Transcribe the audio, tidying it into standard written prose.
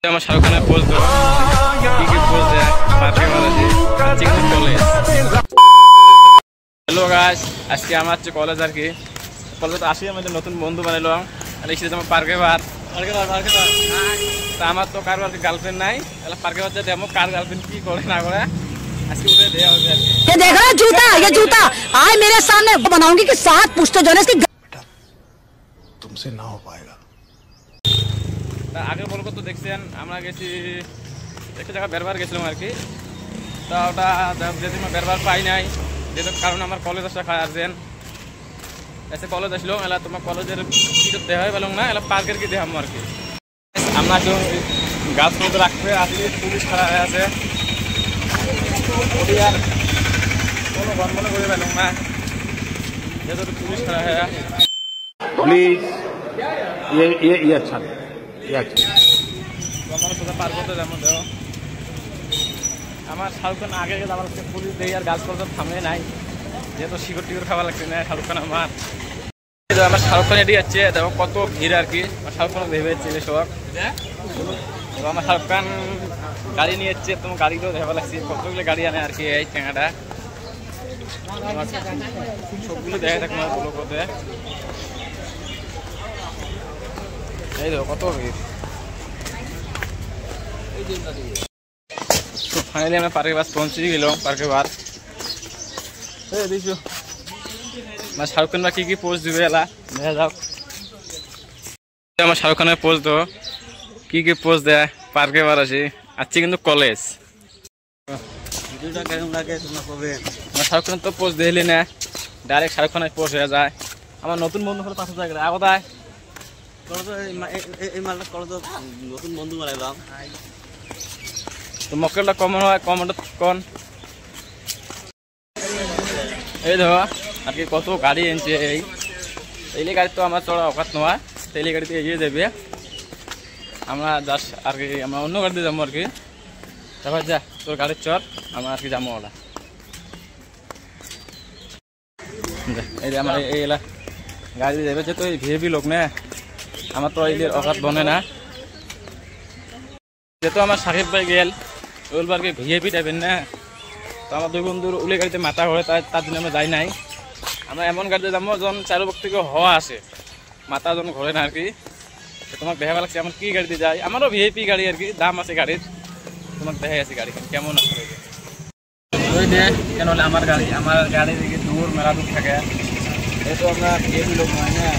আমার শাহরুখ খানের পোজ দেবো কি কি পোজ দেয় পার্কে মারাছি কলেজ। হ্যালো গাইস, আজকে আমার হচ্ছে কলেজ আর কি। কলেজে আসি আমাদের নতুন বন্ধু বানাইলাম আর এসে আমার পার্কে বার তা আমার তো কারো আর কি গার্লফ্রেন্ড নাই, তাহলে পার্কে বার যাতে আমার কার গার্লফ্রেন্ড কি করে না করে আজকে উঠে দেওয়া হবে আর কি। ये देख रहा है जूता, ये जूता आज मेरे सामने बनाऊंगी कि 7 पुश्तो जो है इसकी तुमसे ना हो पाएगा। আগে বলবো তো দেখছেন আমরা গেছি একটা জায়গা বেরবার গেছিলাম আর কি। তা ওটা যেদিন বেরবার পাই নাই যেহেতু কারণ আমার কলেজ আসা খায় আর্জেন্ট এসে কলেজ আসলো এলা তোমার কলেজের কিছু দেওয়া হয় বলুন না এলা পার্কের কি দেখাম আর কি। আমরা একটু গাছ মধ্যে রাখতে আসি, পুলিশ খারাপ হয়ে আছে আর কোনো গন্ডগোল করে পেলাম না যেহেতু পুলিশ খারাপ হয়ে प्लीज ये अच्छा পার করতে যেমন দেও আমার শাহরুখ খান আগে গেলে আমার পুলিশ দেয় আর গাছ করতে থামে নাই যেহেতু শিকড় টিকড় খাওয়া লাগছে না শাহরুখ খান আমার শাহরুখ খান এটি যাচ্ছে দেখো কত ভিড় আর কি। শাহরুখ খান ভেবে ছেলে সব আমার শাহরুখ খান গাড়ি নিয়ে যাচ্ছে, তোমার গাড়িতেও দেখা লাগছে কতগুলো গাড়ি আনে আর কি। এই ঠেঙাটা সবগুলো দেখা থাক আমার বলো কত এই দেখো কত ভিড়। ফাইনালি আমরা পার্কের বাস পৌঁছে গেলাম পার্কের বার দিছো না শাহরুখ খানরা কি কি পোজ দিবে এলা দেখা যাও। আমার শাহরুখ খানের পোজ দেবো কি কি পোজ দেয় পার্কে বার আছে আজকে কিন্তু কলেজ শাহরুখ খানের তো পোজ দেখলি না ডাইরেক্ট শাহরুখ খানের পোজ হয়ে যায়। আমার নতুন বন্ধু হলো পাশে জায়গা আগতায় নতুন বন্ধু বানাইলাম তো মক্কেলটা কমন হয় কমনটা কন এই ধর আর কি কত গাড়ি এনেছে। এই গাড়ি তো আমার চড়া অকাত নয়, তেলি গাড়িতে এগিয়ে যাবে আমরা জাস্ট আর কি আমরা অন্য গাড়িতে যাবো আর কি। তারপর যা তোর গাড়ির চর আমরা আর কি যাবো ওলা এই যে আমার এই এলা গাড়ি যাবে যে তো ভিএপি লোক না আমার তো এই অকাত বনে না যেহেতু আমার সাকিব ভাই গেল ওইবার কি ভিএপি টাইপের না। তো আমার দুই বন্ধুর উলে গাড়িতে মাথা হয় তার জন্য আমরা যাই নাই। আমরা এমন গাড়িতে যাবো যখন চারোপক্ষ থেকে হওয়া আসে মাথা যখন ঘরে না আর কি। তোমাকে দেখা লাগছে আমার কি গাড়িতে যাই, আমারও ভিআইপি গাড়ি আর কি, দাম আছে গাড়ির। তোমাকে দেখা গেছে গাড়ি কেমন আছে ওই দে কেন হলে আমার গাড়ি দিকে দূর মেলা দূর থাকে এই তো আমরা ভিআইপি লোক নয় না।